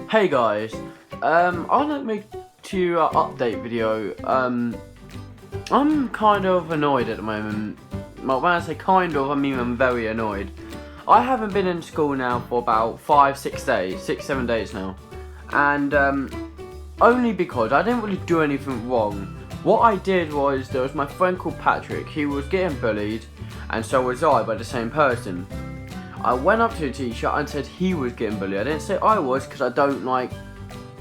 Hey guys, I'd like to make to update video. I'm kind of annoyed at the moment. Well, when I say kind of, I mean I'm very annoyed. I haven't been in school now for about 6 days, 7 days now, and only because I didn't really do anything wrong. What I did was, there was my friend called Patrick. He was getting bullied, and so was I, by the same person. I went up to the teacher and said he was getting bullied. I didn't say I was, because I don't like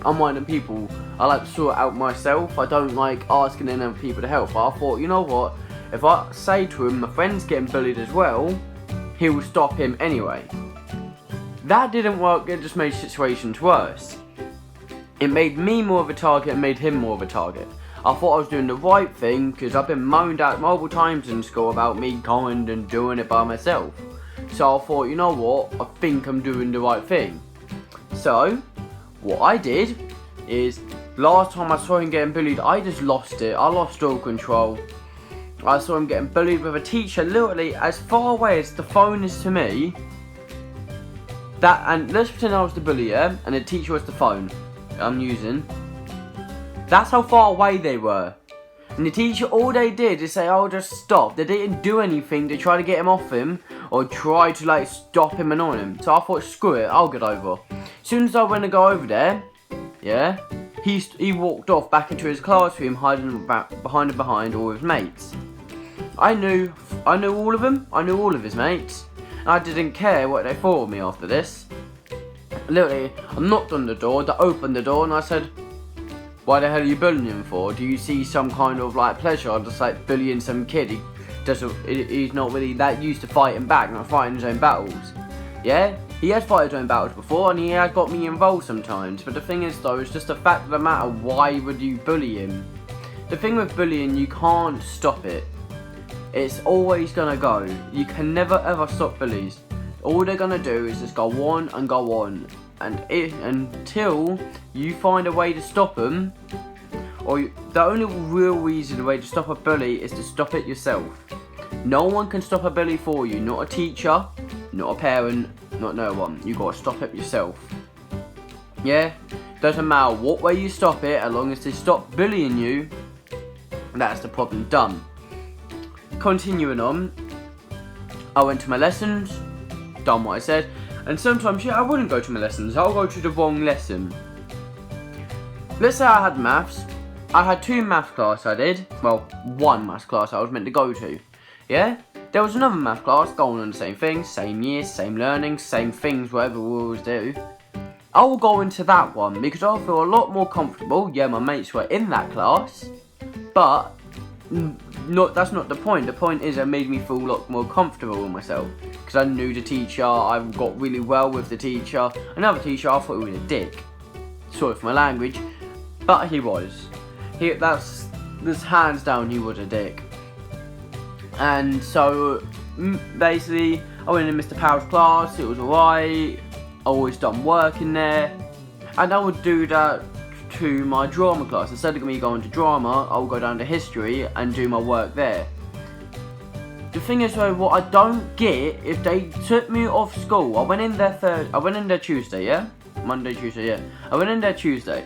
unwinding people. I like to sort it out myself. I don't like asking other people to help. But I thought, you know what? If I say to him, my friend's getting bullied as well, he will stop him anyway. That didn't work. It just made situations worse. It made me more of a target and made him more of a target. I thought I was doing the right thing, because I've been moaned at multiple times in school about me going and doing it by myself. So I thought, you know what, I think I'm doing the right thing. So, what I did is, last time I saw him getting bullied, I just lost it. I lost all control. I saw him getting bullied with a teacher literally as far away as the phone is to me. And let's pretend I was the bully, yeah? And the teacher was the phone I'm using. That's how far away they were. And the teacher, all they did is say, oh, just stop. They didn't do anything to try to get him off him, or try to stop him annoying him. So I thought, screw it, I'll get over. As soon as I went to go over there, yeah, he walked off back into his classroom, hiding behind all his mates. I knew all of them. I knew all of his mates. And I didn't care what they thought of me after this. Literally, I knocked on the door, they opened the door, and I said, why the hell are you bullying him for? Do you see some kind of pleasure just bullying some kid? He's not really that used to fighting back, not fighting his own battles. Yeah, he has fought his own battles before, and he has got me involved sometimes. But the thing is though, it's just a fact of the matter, why would you bully him? The thing with bullying, you can't stop it. It's always gonna go. You can never ever stop bullies. All they're gonna do is just go on and go on. And until you find a way to stop them, the only real reason, the way to stop a bully is to stop it yourself. No one can stop a bully for you, not a teacher, not a parent, not no one. You gotta stop it yourself. Yeah? Doesn't matter what way you stop it, as long as they stop bullying you, that's the problem done. Continuing on, I went to my lessons, done what I said. And sometimes, yeah, I wouldn't go to my lessons. I'll go to the wrong lesson. Let's say I had maths. I had 2 maths class I did. Well, 1 maths class I was meant to go to. Yeah? There was another maths class going on the same thing. Same year, same learning, same things, whatever we always do. I will go into that one because I feel a lot more comfortable. Yeah, my mates were in that class. But that's not the point. The point is it made me feel a lot more comfortable with myself. Because I knew the teacher, I got really well with the teacher. Another teacher, I thought he was a dick. Sorry for my language, but he was. That's hands down, he was a dick. And so, basically, I went in Mr. Powell's class, it was alright. I always done work in there. And I would do that to my drama class. Instead of me going to drama, I'll go down to history and do my work there. The thing is though, what I don't get, if they took me off school, I went in there Tuesday, yeah? Monday, Tuesday, yeah. I went in there Tuesday.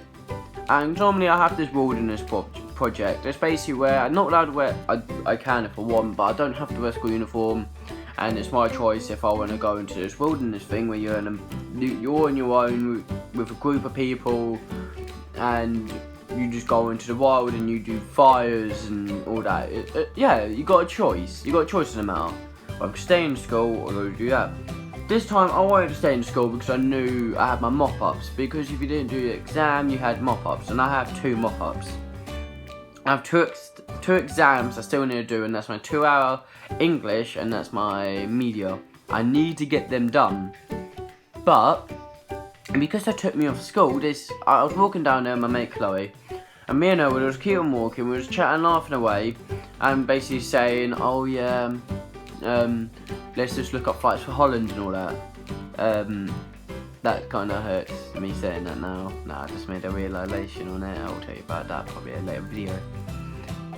And normally I have this wilderness project. It's basically where I'm not allowed to wear, I can if I want, but I don't have to wear school uniform. And it's my choice if I want to go into this wilderness thing where you're on your own with a group of people. And you just go into the wild and you do fires and all that. Yeah, you got a choice. You got a choice in the matter. I could stay in school or go do that. This time I wanted to stay in school because I knew I had my mop-ups. Because if you didn't do the exam, you had mop-ups. And I have 2 mop-ups. I have two exams I still need to do, and that's my 2-hour English and that's my media. I need to get them done. But because they took me off school, I was walking down there with my mate Chloe, and me and her, we just keep on walking, we were just chatting, laughing away, and basically saying, oh yeah, let's just look up flights for Holland and all that. That kind of hurts me saying that now. Nah, I just made a realisation on it. I'll tell you about that probably in a later video.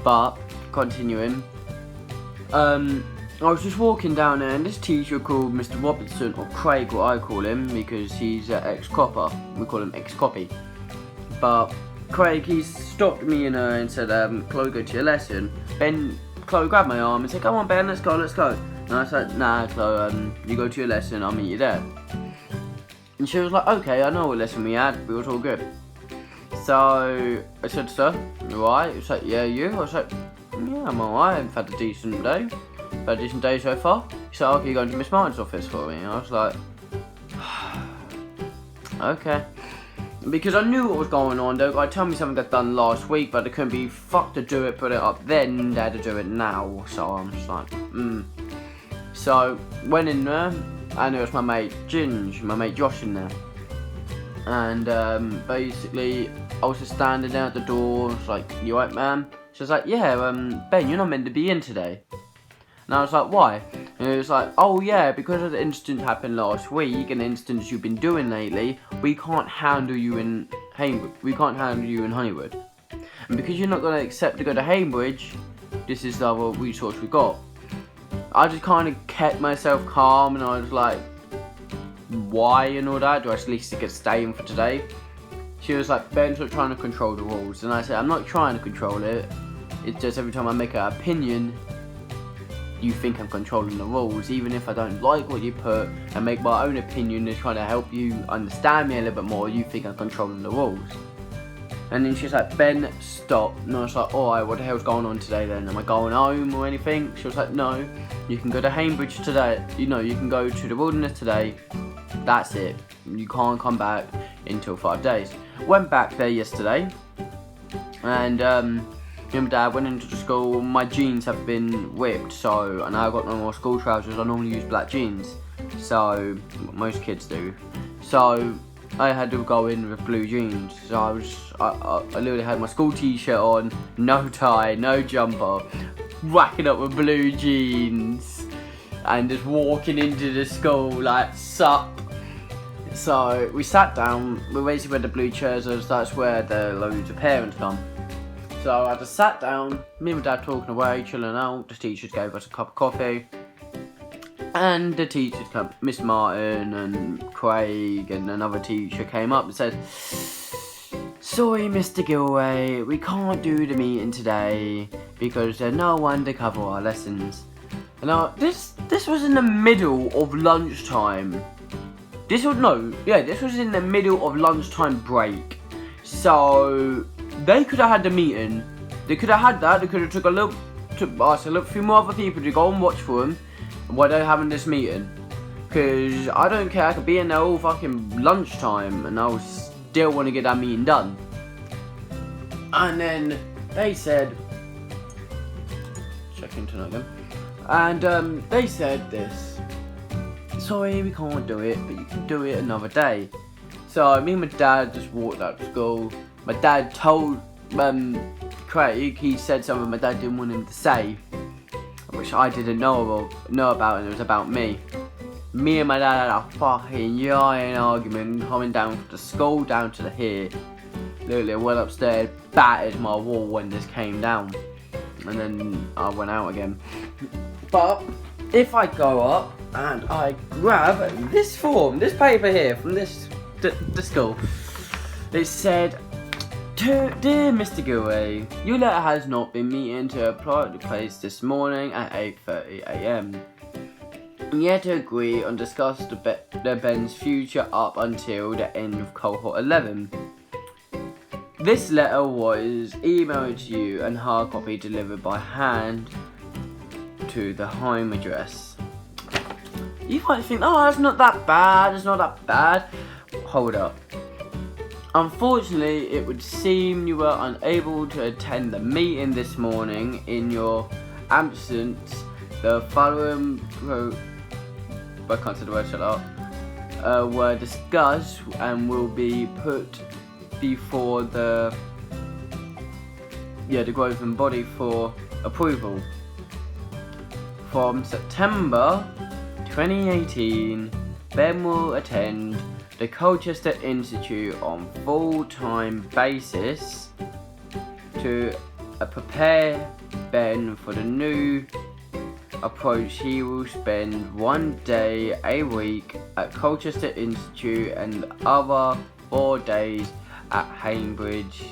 But continuing, I was just walking down there, and this teacher called Mr. Robinson, or Craig, what I call him, because he's an ex-copper. We call him ex-copy. But Craig, he stopped me and said, Chloe, go to your lesson. Ben, Chloe grabbed my arm and said, come on, Ben, let's go. And I said, nah, Chloe, you go to your lesson, I'll meet you there. And she was like, okay, I know what lesson we had, but it was all good. So I said, sir, you alright? She was like, yeah, you? I was like, yeah, I'm alright, I've had a decent day. Had a decent day so far. She said, okay, you're going to Miss Martin's office for me. And I was like, okay. Because I knew what was going on. They were going to tell me something they'd done last week, but they couldn't be fucked to do it, put it up then, they had to do it now. So I'm just like, So, went in there, and it was my mate Josh in there. And basically, I was just standing there at the door. I was like, you right, man? She was like, yeah, Ben, you're not meant to be in today. And I was like, why? And it was like, oh yeah, because of the incident happened last week, and the incidents you've been doing lately, we can't handle you in Honeywood. And because you're not going to accept to go to Cambridge, this is the other resource we got. I just kind of kept myself calm, and I was like, why and all that? Do I at least get staying for today? She was like, Ben's not trying to control the rules. And I said, I'm not trying to control it. It's just every time I make an opinion, you think I'm controlling the rules, even if I don't like what you put and make my own opinion and trying to help you understand me a little bit more, you think I'm controlling the rules. And then she's like, Ben, stop. And I was like, alright, what the hell's going on today then? Am I going home or anything? She was like, no, you can go to Cambridge today. You can go to the wilderness today. That's it. You can't come back until 5 days. Went back there yesterday, and me and Dad went into the school. My jeans have been ripped, so and I got no more school trousers. I normally use black jeans, so most kids do. So I had to go in with blue jeans. So I literally had my school t-shirt on, no tie, no jumper, whacking up with blue jeans, and just walking into the school like sup. So we sat down. We basically where the blue chairs is. That's where the loads of parents come. So I just sat down, me and my dad talking away, chilling out. The teachers gave us a cup of coffee. And the teachers came, Miss Martin and Craig and another teacher came up and said, sorry Mr. Gilway, we can't do the meeting today because there's no one to cover our lessons. And this was in the middle of lunchtime. This was in the middle of lunchtime break. So they could have had the meeting. They could have had that. They could have took a few more other people to go and watch for them while they're having this meeting. Because I don't care. I could be in there all fucking lunchtime and I'll still want to get that meeting done. And then they said, check into again. And they said this. Sorry, we can't do it, but you can do it another day. So me and my dad just walked out to school. My dad told Craig, he said something my dad didn't want him to say, which I didn't know about, and it was about me. Me and my dad had a fucking giant argument coming down from the school down to here. Literally went upstairs, battered my wall when this came down, and then I went out again. But if I go up and I grab this form, this paper here from the school, it said, dear Mr. Gilway, your letter has not been meeting to apply to place this morning at 8:30 AM. And yet to agree on discuss the Ben's future up until the end of cohort 11. This letter was emailed to you and hard copy delivered by hand to the home address. You might think, oh, it's not that bad. Hold up. Unfortunately, it would seem you were unable to attend the meeting this morning. In your absence, the following were discussed and will be put before the Grosvenor body for approval. From September 2018, Ben will attend the Colchester Institute on full-time basis to prepare Ben for the new approach, he will spend 1 day a week at Colchester Institute and other 4 days at Cambridge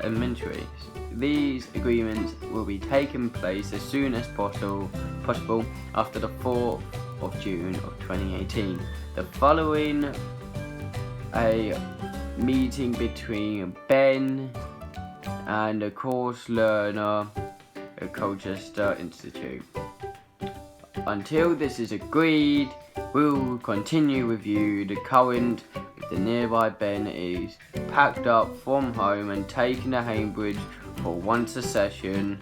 Elementary. These agreements will be taking place as soon as possible after the 4th of June of 2018. The following a meeting between Ben and a course learner at Colchester Institute. Until this is agreed, we will continue with you. The current if the nearby Ben is packed up from home and taken to Cambridge for once a session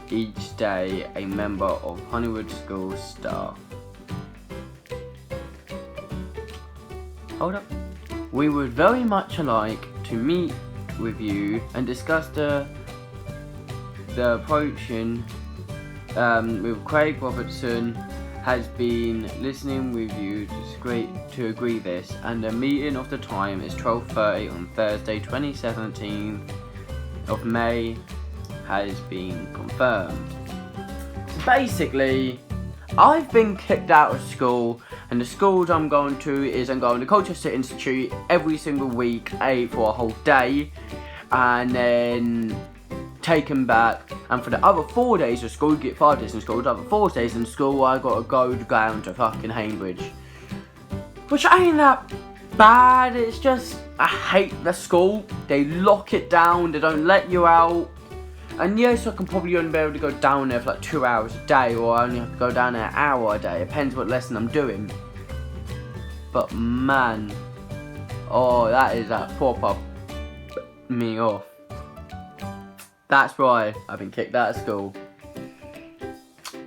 each day, a member of Honeywood School staff. Hold up. We would very much like to meet with you and discuss the approaching with Craig Robertson has been listening with you to agree this, and the meeting of the time is 12:30 on Thursday 27th of May has been confirmed. So basically, I've been kicked out of school, and the schools I'm going to Colchester Institute every single week, for a whole day, and then taken back. And for the other 4 days of school, you get 5 days in school. The other 4 days in school, I got to go down to fucking Cambridge, which ain't that bad. It's just I hate the school. They lock it down. They don't let you out. And yes, I can probably only be able to go down there for like 2 hours a day, or I only have to go down there an hour a day. Depends what lesson I'm doing. But man, oh, that is that proper me off. That's why I've been kicked out of school.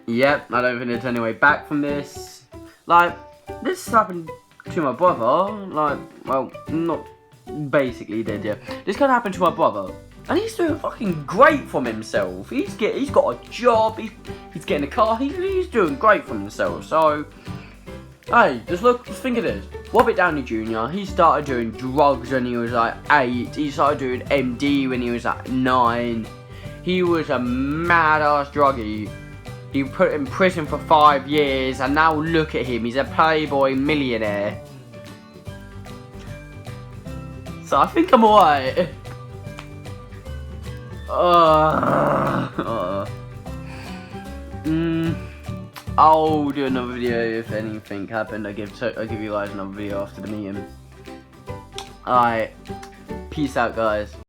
Yep, I don't think there's any way back from this. Like, this happened to my brother. Like, well, not basically did, yeah. This kind of happened to my brother. And he's doing fucking great from himself. He's got a job, he's getting a car, he's doing great from himself. So, hey, just think of this. Robert Downey Jr., he started doing drugs when he was like 8. He started doing MD when he was like 9. He was a mad-ass druggie. He put in prison for 5 years, and now look at him. He's a playboy millionaire. So I think I'm alright. I'll do another video if anything happened. I'll give you guys another video after the meeting. Alright, peace out, guys.